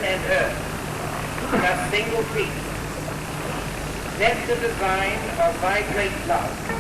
and earth in a single piece. That's the design of thy great love.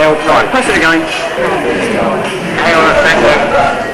Right, press it again. Hang on a second.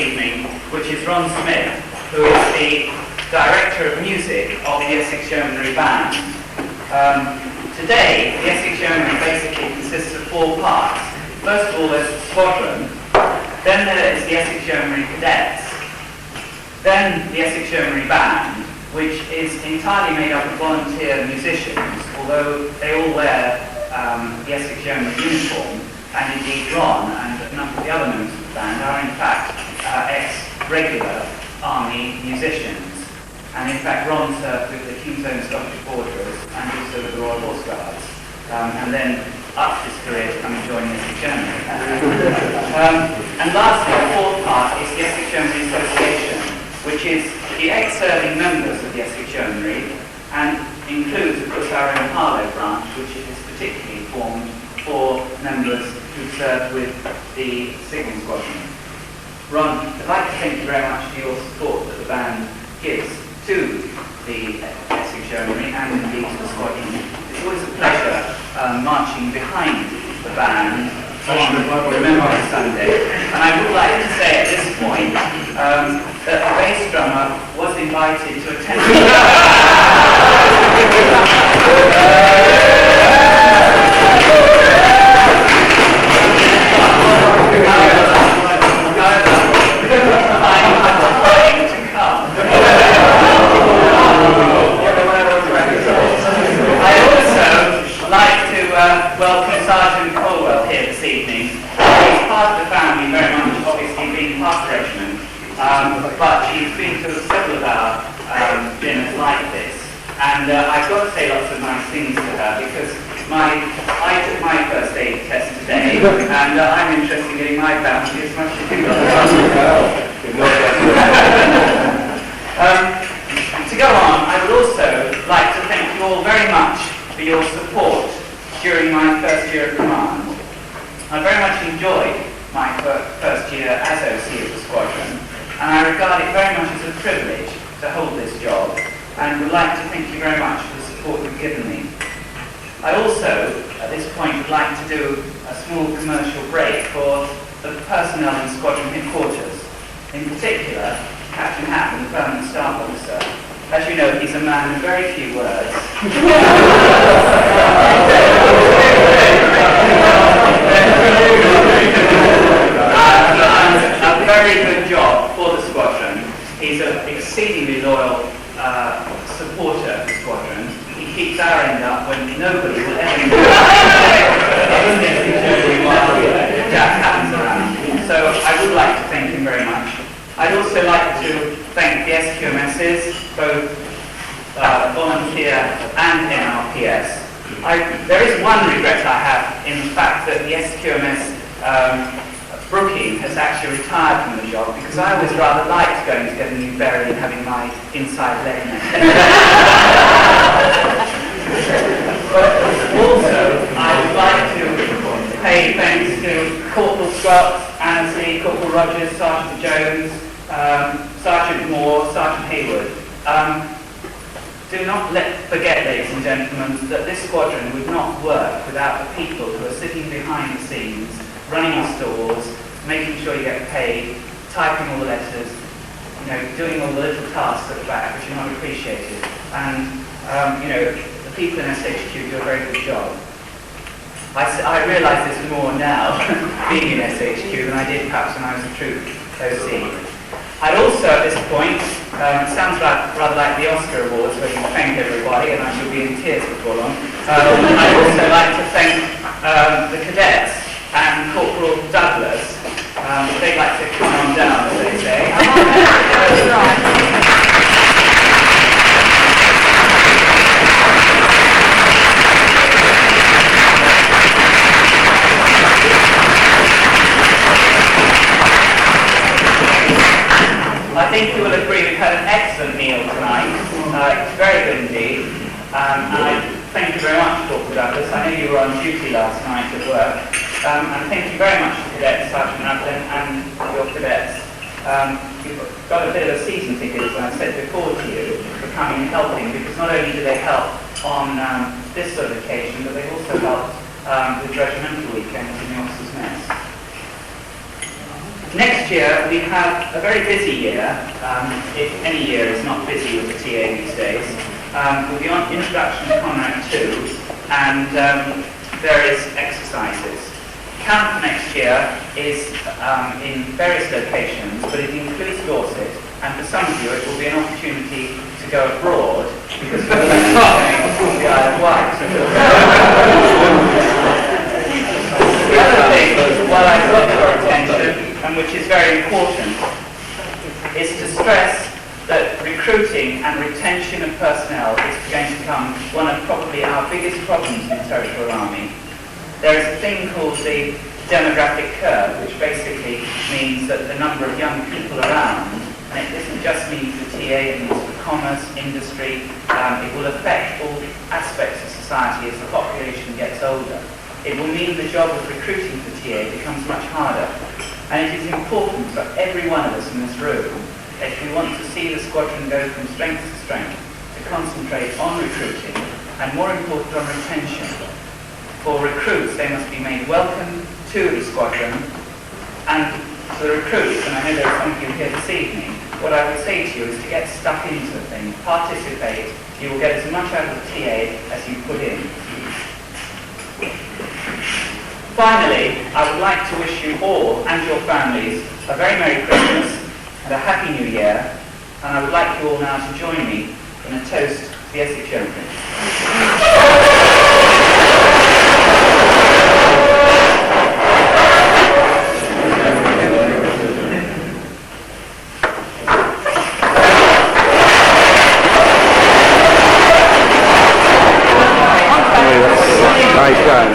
evening, which is Ron Smith, who is the Director of Music of the Essex Yeomanry Band. Today, the Essex Yeomanry basically consists of 4 parts. First of all, there's the Squadron, then there is the Essex Yeomanry Cadets, then the Essex Yeomanry Band, which is entirely made up of volunteer musicians, although they all wear the Essex Yeomanry uniform, and indeed Ron and a number of the other members of the band are in fact ex-regular army musicians. And in fact Ron served with the King's Own Scottish Borderers and also with the Royal Horse Guards, and then upped his career to come and join the Essex Yeomanry. And lastly, the 4th part is the Essex Yeomanry Association, which is the ex-serving members of the Essex Yeomanry, and includes, of course, our own Harlow branch, which is particularly formed for members who served with the Signal Squadron. Ron, I'd like to thank you very much for your support that the band gives to the Essex Yeomanry and indeed to the Squadron. It's always a pleasure marching behind the band on Remembrance Sunday. And I would like to say at this point that the bass drummer was invited to attend welcome Sergeant Colwell here this evening. He's part of the family, very much obviously being part of the regiment, but she's been to several of our dinners like this, and I've got to say lots of nice things to her because I took my first aid test today, and I'm interested in getting my bounty as much as you got. To go on, I would also like to thank you all very much for your support during my first year of command. I very much enjoyed my first year as OC of the Squadron, and I regard it very much as a privilege to hold this job, and would like to thank you very much for the support you've given me. I also, at this point, would like to do a small commercial break for the personnel in Squadron headquarters. In particular, Captain Hatton, the permanent staff officer. As you know, he's a man of very few words. A very good job for the Squadron. He's an exceedingly loyal supporter of the Squadron. He keeps our end up when nobody will ever Jack happens around. So I would like to thank him very much. I'd also like to thank the SQMSs, both volunteer and NRPS. There is one regret I have in the fact that the SQMS Brookie has actually retired from the job, because I always rather liked going to get a new berry and having my inside leg next. But also, I would like to pay thanks to Corporal Scott, Annesley, Corporal Rogers, Sergeant Jones, Sergeant Moore, Sergeant Hayward. Do not forget, ladies and gentlemen, that this squadron would not work without the people who are sitting behind the scenes, running the stores, making sure you get paid, typing all the letters, doing all the little tasks at the back which are not appreciated. And, the people in SHQ do a very good job. I realise this more now, being in SHQ, than I did perhaps when I was a troop OC. I'd also, at this point, it sounds rather like the Oscar Awards, where you thank everybody, and I shall be in tears before long. I'd also like to thank the cadets and Corporal Douglas. They'd like to come on down, as they say. I think you will agree we've had an excellent meal tonight. It's very good indeed. And I thank you very much, Corporal Douglas. I know you were on duty last night at work. And thank you very much, Cadets, Sergeant Ratlin, and your cadets. You've got a bit of a season ticket, as I said before to you, for coming and helping, because not only do they help on this sort of occasion, but they also help with regimental weekends in the officers' mess. Next year we have a very busy year, if any year is not busy with the TA these days. We'll be on Introduction to Conrack 2 and various exercises. Camp next year is in various locations, but it includes Dorset, and for some of you it will be an opportunity to go abroad, because we're going to the Isle of Wight. The other thing, while I've got your attention, and which is very important, is to stress that recruiting and retention of personnel is going to become one of probably our biggest problems in the Territorial Army. There is a thing called the demographic curve, which basically means that the number of young people around, and it doesn't just mean for TA, it means for commerce, industry, it will affect all aspects of society as the population gets older. It will mean the job of recruiting for TA becomes much harder. And it is important for every one of us in this room, if we want to see the squadron go from strength to strength, to concentrate on recruiting, and more important on retention. For recruits, they must be made welcome to the squadron, and for the recruits, and I know there are some of you here this evening, what I would say to you is to get stuck into the thing, participate, you will get as much out of the TA as you put in. Finally, I would like to wish you all and your families a very Merry Christmas and a Happy New Year, and I would like you all now to join me in a toast to the Essex Yeomanry. Nice going.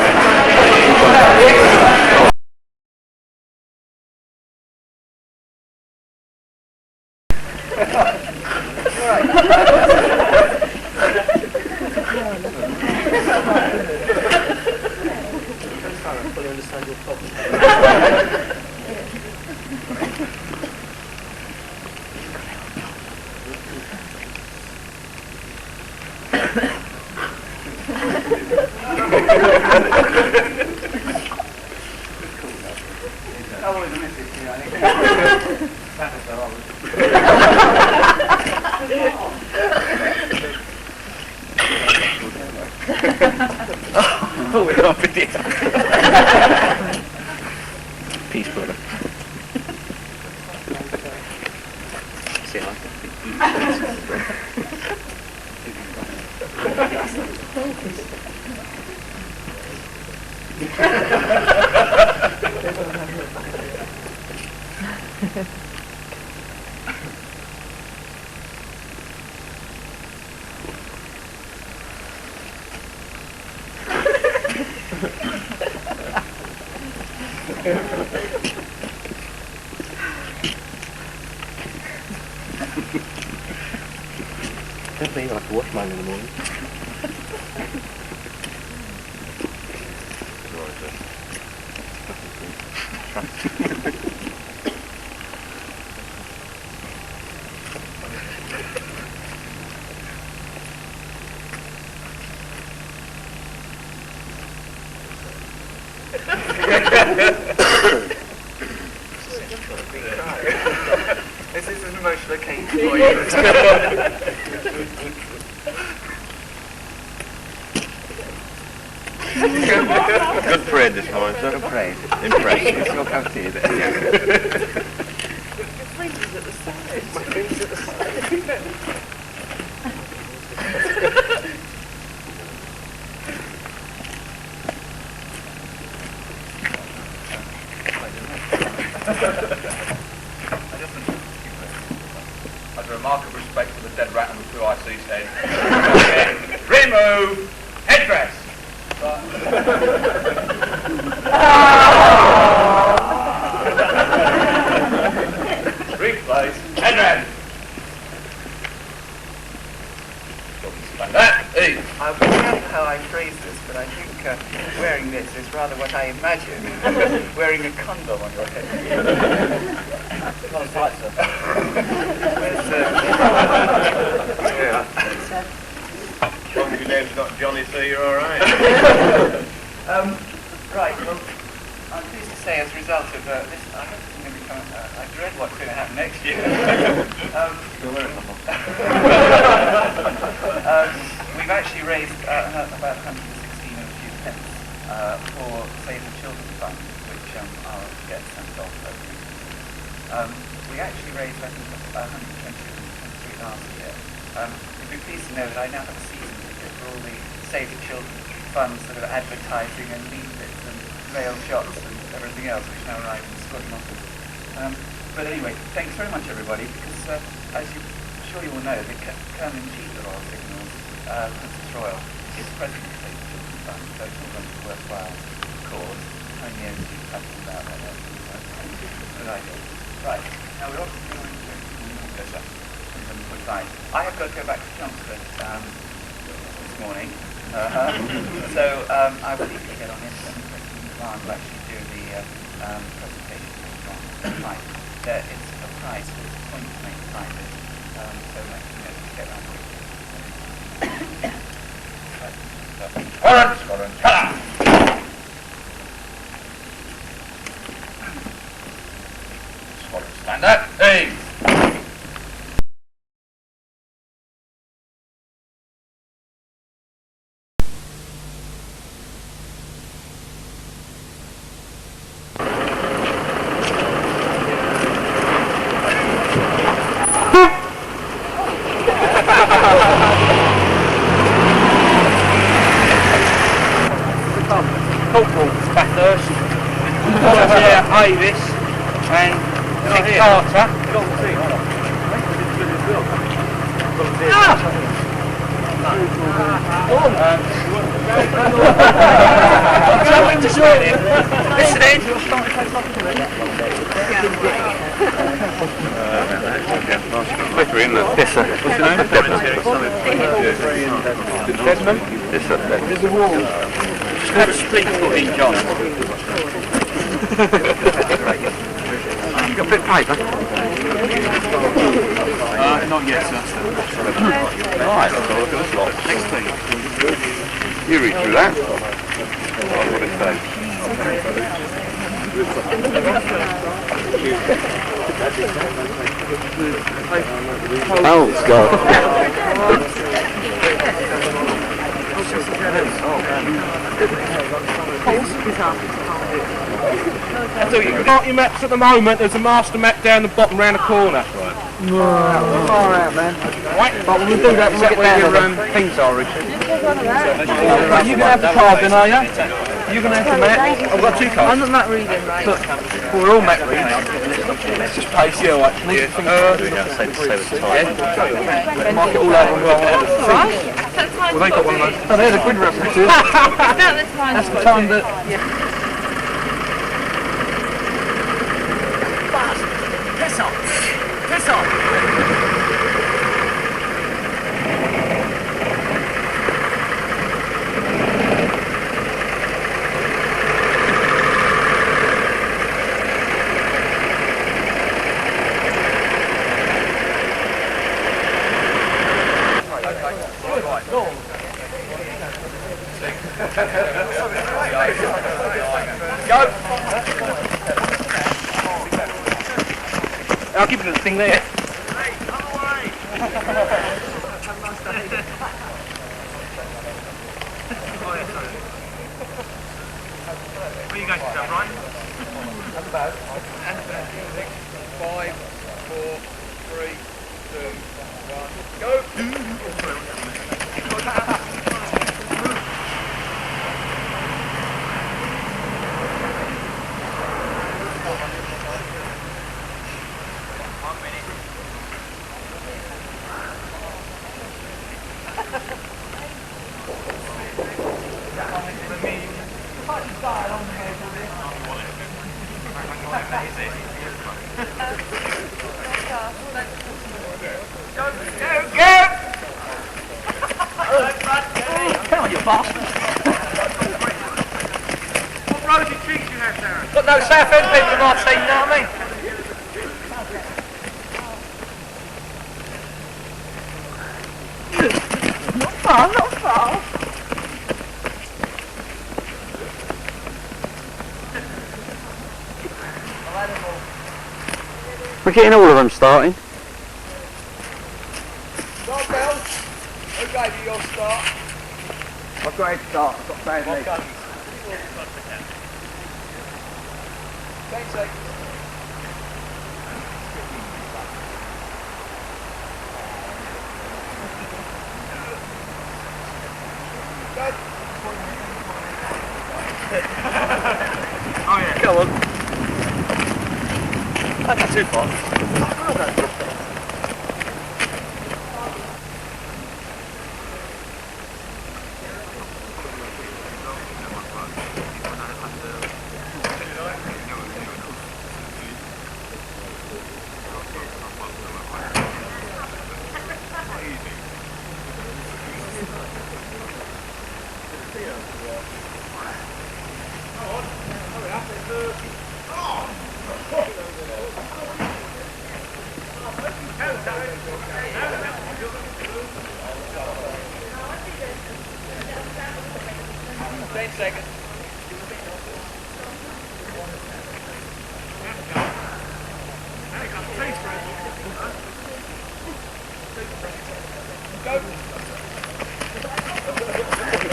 Oh, we're on video. Peace, brother. Say hi. Don't be like a wash man in the morning. This is an emotional occasion for you. Good parade this morning. It's not a parade. Impressive. It's your cup of tea, is it? Your friend is at the side. My friend's at the side. As a remark of respect for the dead rat and the two I see said, remove headdress. Replace headdress. Like that. Eat. I will know how I phrase this, but I think wearing this is rather what I imagine. Wearing a condom on your head. Not as tight, sir. As long as your name's not Johnny, so you're all right. Right, well, I'm pleased to say as a result of this, I hope it's going to be I dread what's going to happen next year. We've actually raised about 116 and a few pence for Save the Children Fund, which I'll get sent off over. We actually raised, I think, 123 last year. You'll be pleased to know that I now have a season ticket for all the Save the Children Fund sort of advertising and leaflets and mail shots and everything else, which now arrive in the Squadron office. But anyway, thanks very much, everybody, because as I'm sure you all know, the Colonel-in-Chief of Royal Signals, Princess Royal, is president of the Save the Children Fund, so it's all going to be worthwhile cause. Only as you talking about that, good idea. Right, now we're off to I have got to go back to Chelmsford this morning, so I will need to get on it and will actually do the presentation later on. Right, it's a prize, so it's a point to make prizes, so let's get around to it. Squadron, Squadron, stand up, hey! Corporal Bathurst, Volunteer Avis, and Nick Carter. Quicker in the what's your name? Desmond? There's a wall. Just have a street foot in, John. You got a bit of paper? Not yet, sir. Right, let's have a look at this lot. Next page. You read through that. What did it say? Oh, God. So you've got your maps at the moment. There's a master map down the bottom round the corner. Far out, man. Right, But we'll do that when we get down your there. things are, Richard. Right, you're going to have the card then, are you? You're going to have the map. I've got two cards. I'm not reading, right? Look, we're all map readers. Let's just pace you out. Mark it all out on well, they got one of those. Oh, they're the grid references. That's the time that... Piss off! Piss off! I'll give you the thing there. Where are you going to go, Brian? 5, 4, 3, 2, 1, go! What rosy cheeks you have, Darren? Got no South End people in my team, you know what I mean? Not far, not far. We're getting all of them starting. Start, Bell. Who gave you your start? I've got a head start. I've got bad legs. 10 seconds. Go. Oh yeah. Go on. That's not too far.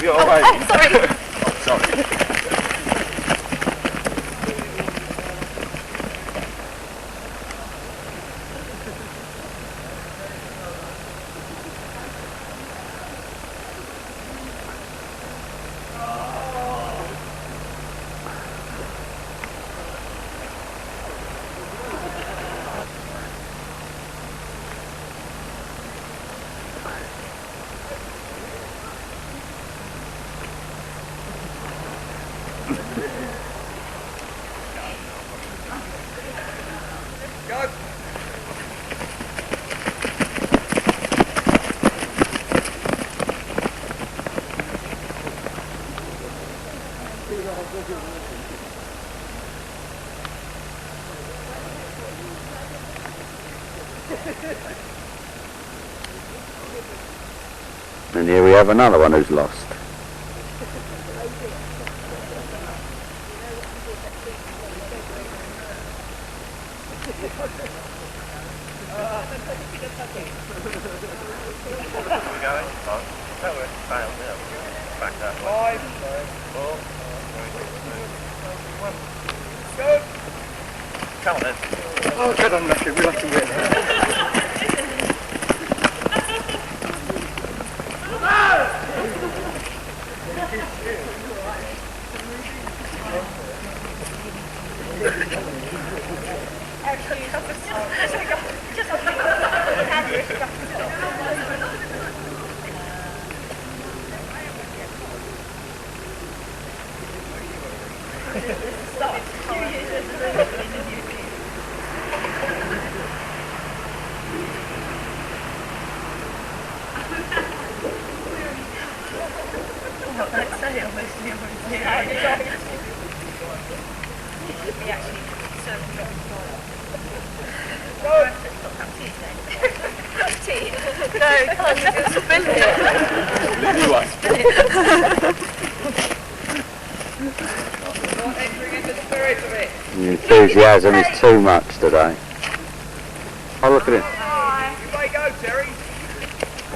You're alright. Oh, sorry. Oh, sorry. And here we have another one who's lost. Come on then. Oh, God, I'm lucky. We'll have to win. The enthusiasm is too much today. Oh, look at it. You may go, Terry.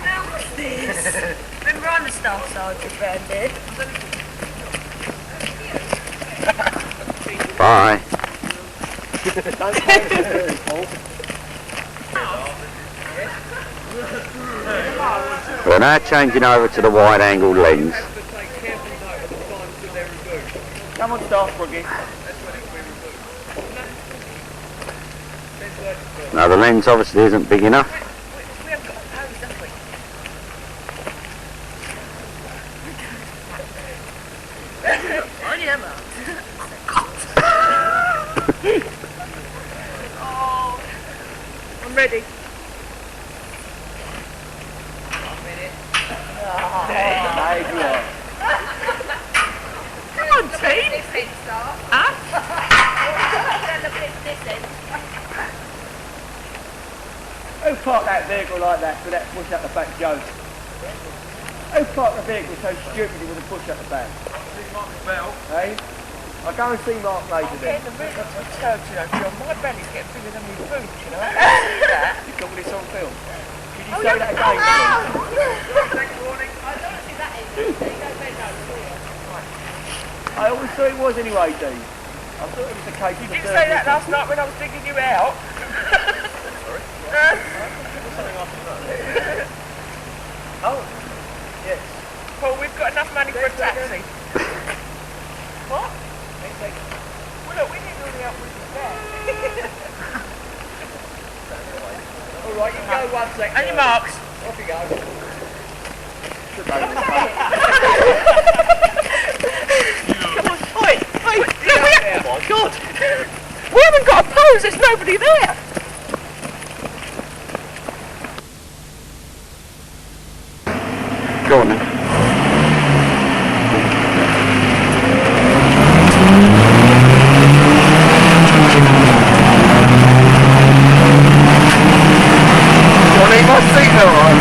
Now what's this? Remember I'm the staff sergeant round here. Bye. We're now changing over to the wide angle lens. Come on, staff, Broogie. Now the lens obviously isn't big enough. We haven't got a pose, have we? Only Emma. Oh, I'm ready. Come on, team. Huh? Who parked that vehicle like that with that push up the back joke? Who parked the vehicle so stupidly with a push up the back? Bell. Hey? I'll go and see Mark later then. The root of the turd, you know, John. My belly's getting bigger than my boot, you know. You got this on film. Could you say that again, I always thought it was anyway, Dean. I thought it was the case. You did say that last night when I was digging you out. Sorry? Something I should know. Oh, yes. Paul, we've got enough money for a taxi. What? Well, look, we need all the help we can get. All right, you go 1 second. And your marks. Off you go. Oh my God! We haven't got a pose, there's nobody there! Go on then. Do I need my seatbelt on?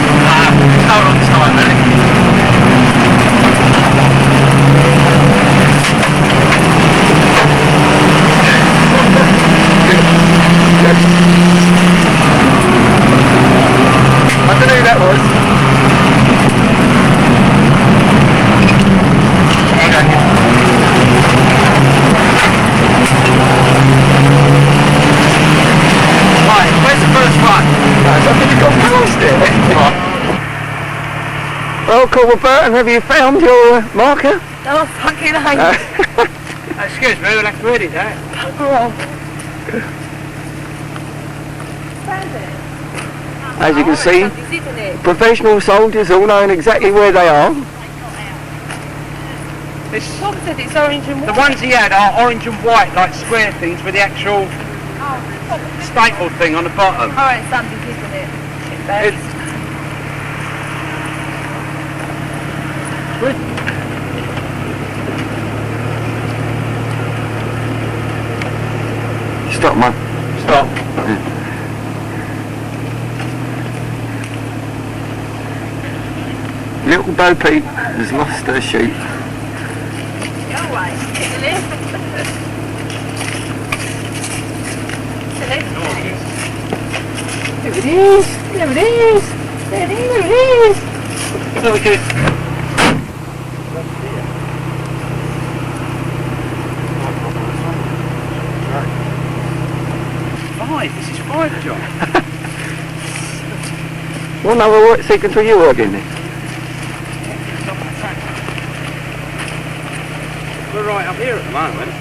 Hold on time, man. I don't know who that was. Right, where's the first one? I think you've gone past it. Well, Corbett, have you found your marker? Oh, fucking hell. Excuse me, we'll have to edit that. As you can see, professional soldiers all knowing exactly where they are. Tom said it's orange and The white. ones he had are orange and white, like square things with the actual staple thing on the bottom. Oh, it's something, isn't it? It's- Stop, man. Stop. Little Bo Peep has lost her sheep. Go away, isn't it? There it is! There it is! There it is! There it is! So we could... This is 5, John. What number work sequence were you working in? We're right up here at the moment.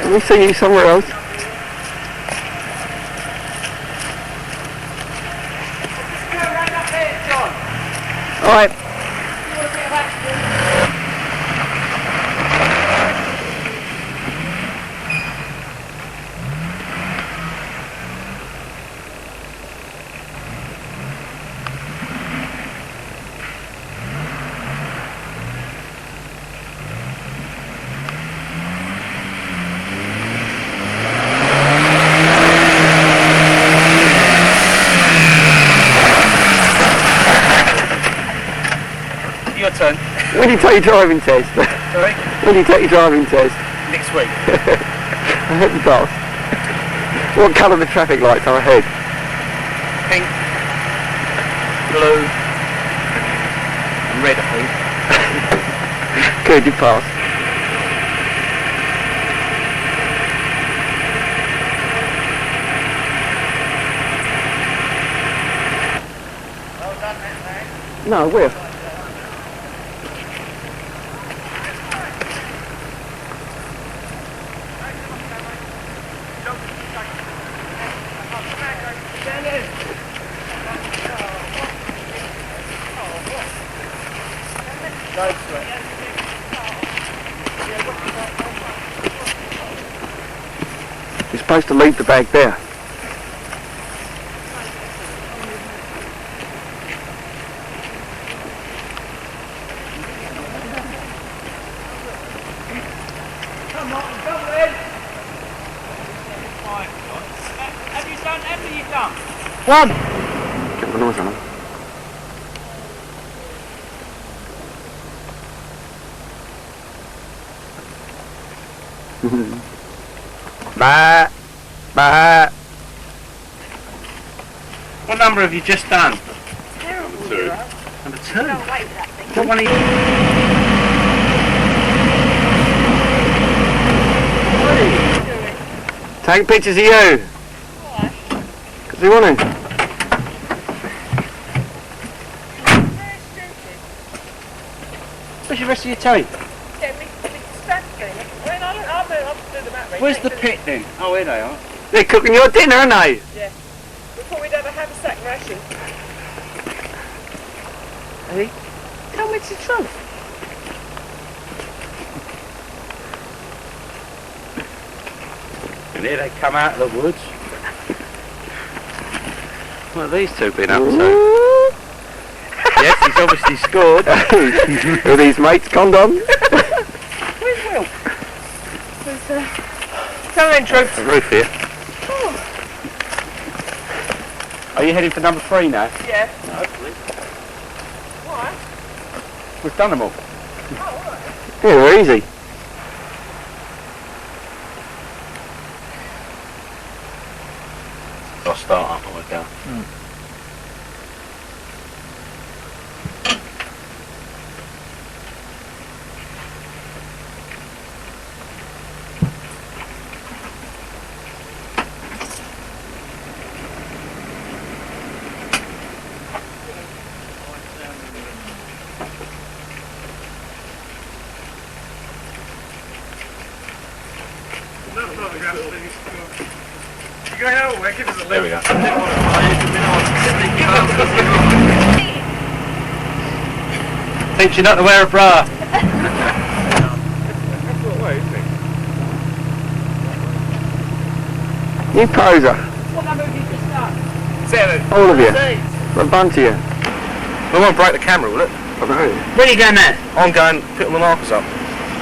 We'll see you somewhere else. Alright. Your turn. When do you take your driving test? Sorry? When do you take your driving test? Next week. I hope you pass. What colour are the traffic lights are ahead? Pink, blue, and red, I think. Good, you pass. No, where? supposed to leave the bag there. Come on, come in. Have you done everything you've done? One. Get the noise on them. Bah, bah. What number have you just done? Terrible. Two. Number 2. Don't wait for that thing. What one are you... Take pictures of you. Why? Because we want to. Very stupid. Where's the rest of your tape? Get me stack thing. When I'll do the map. Where's the pit then? Oh, here they are. They're cooking your dinner, aren't they? We thought we'd have a haversack ration. Hey, tell me the truth. And here they come out of the woods. What have these two been up to? Yes, he's obviously scored. Are these mates condoms? Where's Will? Tell them truth. The roof here. Are you heading for number 3 now? Yeah. Hopefully. Why? We've done them all. Oh, right. Yeah, they're easy. I'll start up and we'll go. You go out, we'll give us a There we go. Teach you not to wear a bra. You poser. What number have you just done? 7. All of you. A bunch of you. We won't break the camera, will it? I know. Where are you going now? I'm going put all the markers up.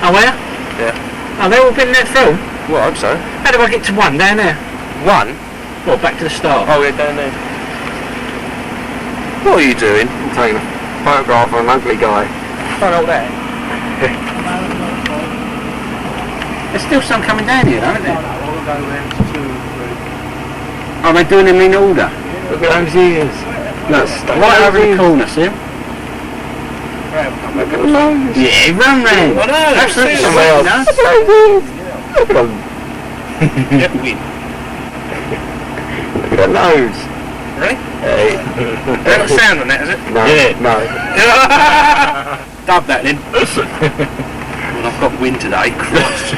Oh, where? Yeah. Oh, they've all been there through? Well, I hope so. How do I get to 1 down there? 1? Well, back to the start. Oh, yeah, down there. What are you doing? I'm taking a photograph of an ugly guy. Don't hold that. There's still some coming down here, aren't there? Are they doing them in order? Look at those ears. Look, right over the corner, see? Look at those. Yeah, run round. I know, Absolutely. seriously. Somebody else. No? Look at those ears. Look at them. Get the win. Look at that nose. Really? Hey. There's no sound on that, is it? No. Yeah. No. Dub that then. Well, I've got wind today, Christ.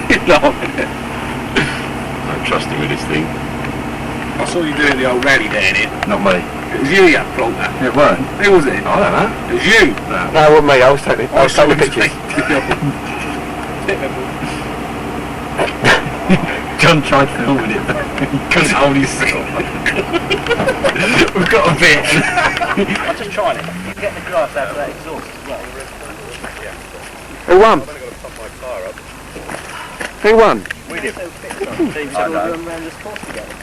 You're laughing at it. I'm trusting with this thing. I saw you doing the old rally down here. Not me. It was you, yeah, Plonker. It weren't. Who was it? I don't know. It was you. No, it wasn't me. I was taking the pictures. John tried filming it, but he couldn't hold himself. We've got a bit. I'm just trying it. You're getting the grass out of that exhaust as well. Who won? I've only got to pump my car up. Who won? We did. I know.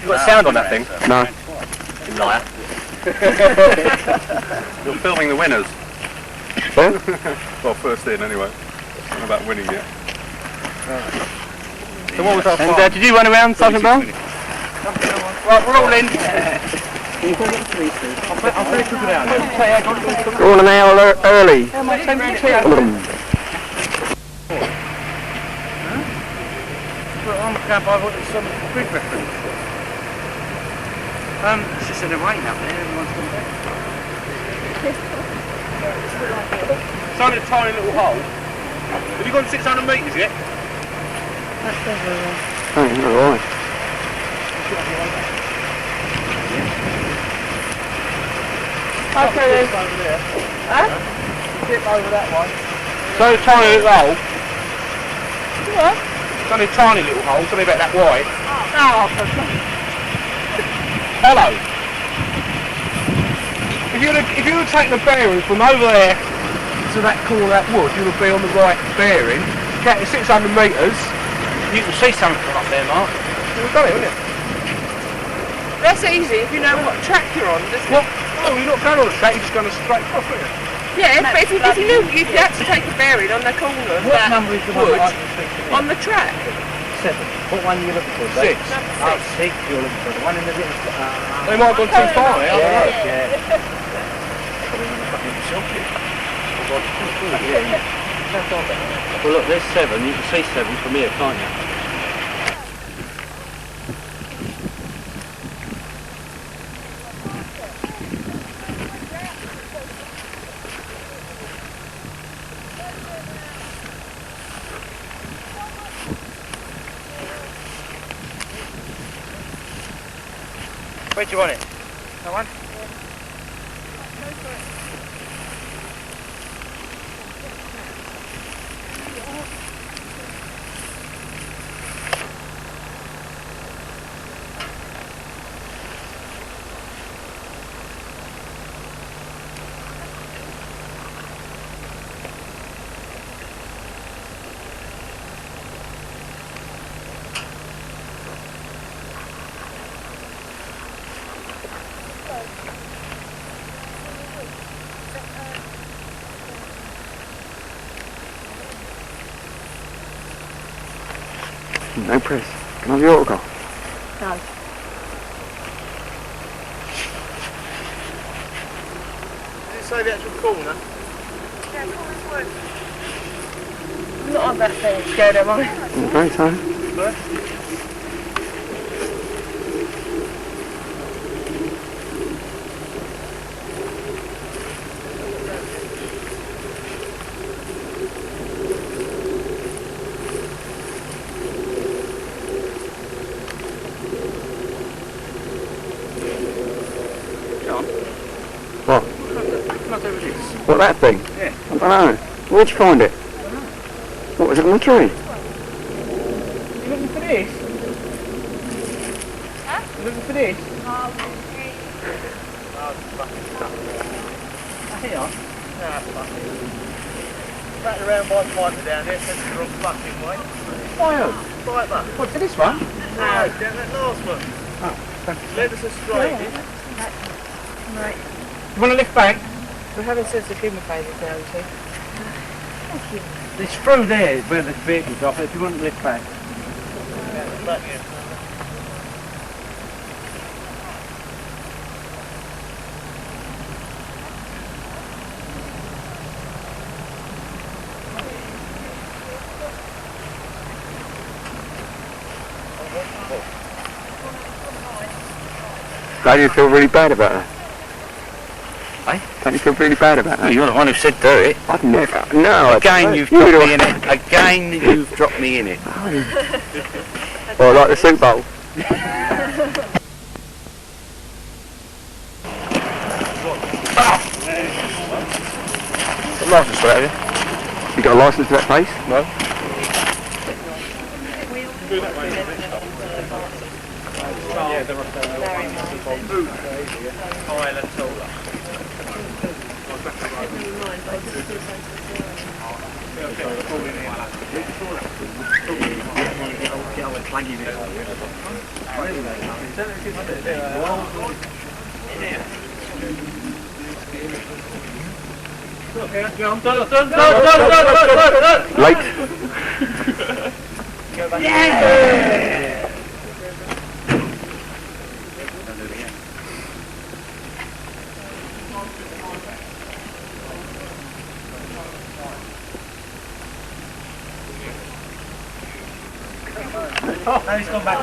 You got sound on that thing? No. You liar. You're filming the winners. Huh? Well, first in anyway. Not about winning yet. So what was our And fight? did you run around, Sergeant Brown? Right, we're all in. We're on an hour early. I'm going by some grid reference. It's just in the rain up there, everyone's come back. It's only a tiny little hole. Have you gone 600 metres yet? Oh, alright. Okay then. Huh? Tip over that one. It's only a tiny little hole. What? It's only a tiny little hole, it's only about that wide. Oh, hello. If you were taking the bearing from over there to that corner of that wood, you would be on the right bearing. Get 600 metres, you can see something from up there, Mark. You've got it, haven't you? That's easy if you know what track you're on, isn't it? What? Oh, you're not going on the track, you're just going straight across, aren't you? Yeah, but if you knew you'd have to take a bearing on the corner of What that number is the wood one that I can speak to? on the track. 7. What one are you looking for? 6. Oh, 6 you're looking for. The one in the little... They might have gone too far there, I don't know. yeah. Well look, there's 7, you can see 7 from here, can't you? Where do you want it? That one? No press. Can I have your autograph? No. Did it say the actual corner? Yeah, corner's wood. I'm not on that thing scared, am I? Okay, so. What? What, that thing? Yeah. I don't know. Where'd you find it? What, was it on the tree? You looking for this? Huh? You looking for this? Here? Nah, fucking. Back around my piper down there, says the wrong fucking way. Fire! Piper. What, for this one? No, down that last one. Oh. Led us astray. Right. You want to lift back? We're having sense of humour phases now, you see. It's through there where the vehicle's off, if you want to lift back. Back here. Don't you feel really bad about that? Eh? Don't you feel really bad about that? Well, you're the one who said do it. I'd never. No. Again, you've dropped me in it. Again, you've dropped me in it. Well, like the soup bowl. Got a licence for that, have you? You got a licence for that place? No. Late. Yeah! Oh, now he's gone back.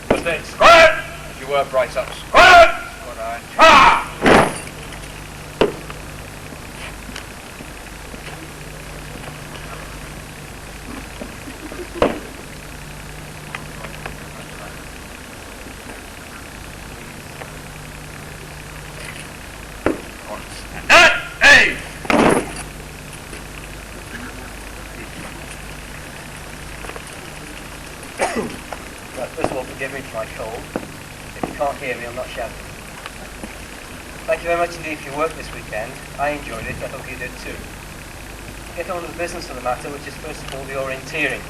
But then, Squadron! As you were, brace up. Squadron! Squadron! Ha! First of all, forgive me for my cold. If you can't hear me, I'm not shouting. Thank you very much indeed for your work this weekend. I enjoyed it. I hope you did too. Get on to the business of the matter, which is first of all the orienteering.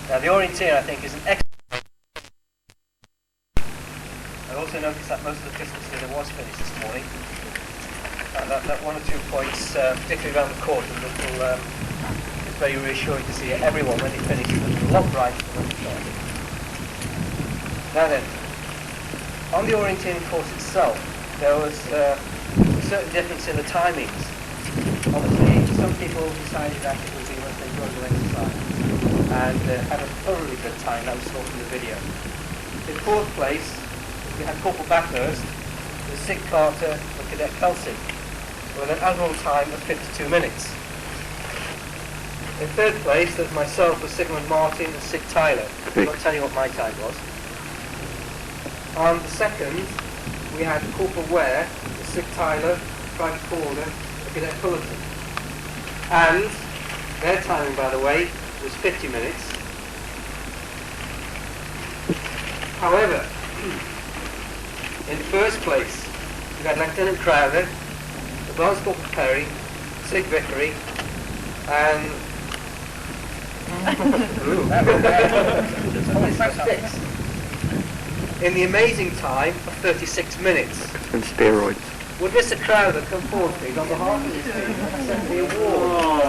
Now, the orienteering, I think, is an excellent. I also noticed that most of the Christmas dinner was finished this morning. And that one or two points, particularly around the court, it's very reassuring to see everyone when he finishes looking a lot brighter than when he started. Now then, on the orienteering course itself, there was a certain difference in the timings. Obviously, some people decided that it would be the most enjoyable exercise and had a thoroughly good time. That was saw from the video. In fourth place, we had Corporal Bathurst, the Sig Carter, and Cadet Kelsey, with an overall time of 52 minutes. In third place, there's myself with Sigmund Martin and Sig Tyler. I'm not telling you what my time was. On the second, we had Corporal Ware, the Sig Tyler, Private Calder, and Cadet Fullerton. And their timing, by the way, was 50 minutes. However, in first place, we had Lieutenant Crowther, Advanced Corporal Perry, Sig Vickery, and in the amazing time of 36 minutes. And steroids. Would Mr. Crowther come forward, please, on behalf of his team and accept the award?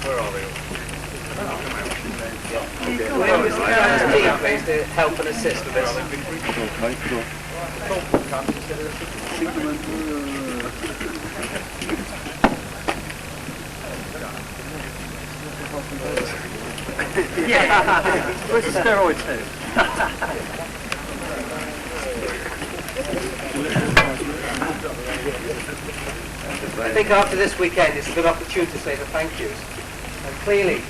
Where are they? Will Mr. Crowther's team please to help and assist with this? Where's the steroids too? I think after this weekend it's a good opportunity to say the thank yous. And clearly,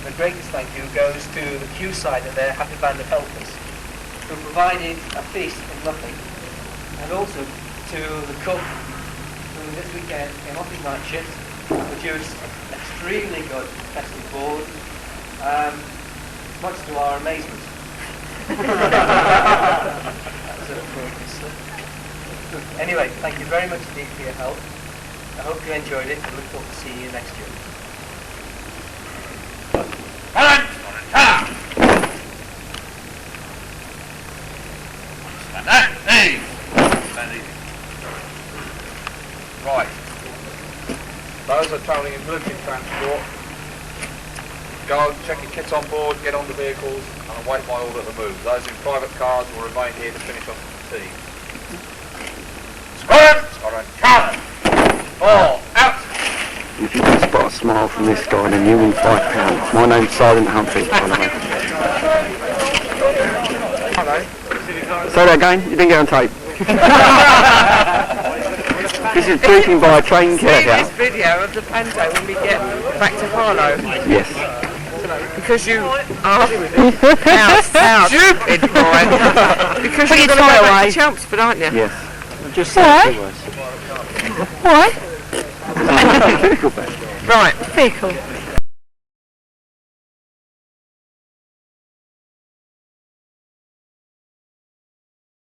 the greatest thank you goes to the Q side of their happy band of helpers, who provided a feast from nothing. And also to the cook, who this weekend came off his night shift and produced extremely good festive board, much to our amazement. Anyway, thank you very much indeed for your help. I hope you enjoyed it and look forward to seeing you next year. Right. Those are travelling in military transport. Go, check your kits on board, get on the vehicles, and await my order to move. Those in private cars will remain here to finish off the tea. Squadron, come! All out! If you can spot a smile from this guy, then you win £5. My name's Sergeant Humphrey, by the way. Hello. Say that again, you didn't get on tape. This is briefing by a trained cadet. This video of the Panto when we get back to Harlow. Yes. Because you are stupid boy. Because you're going to go back to Chelmsford, aren't you? Yes. Just say 2 words. Why? Vehicle back. Right. Vehicle.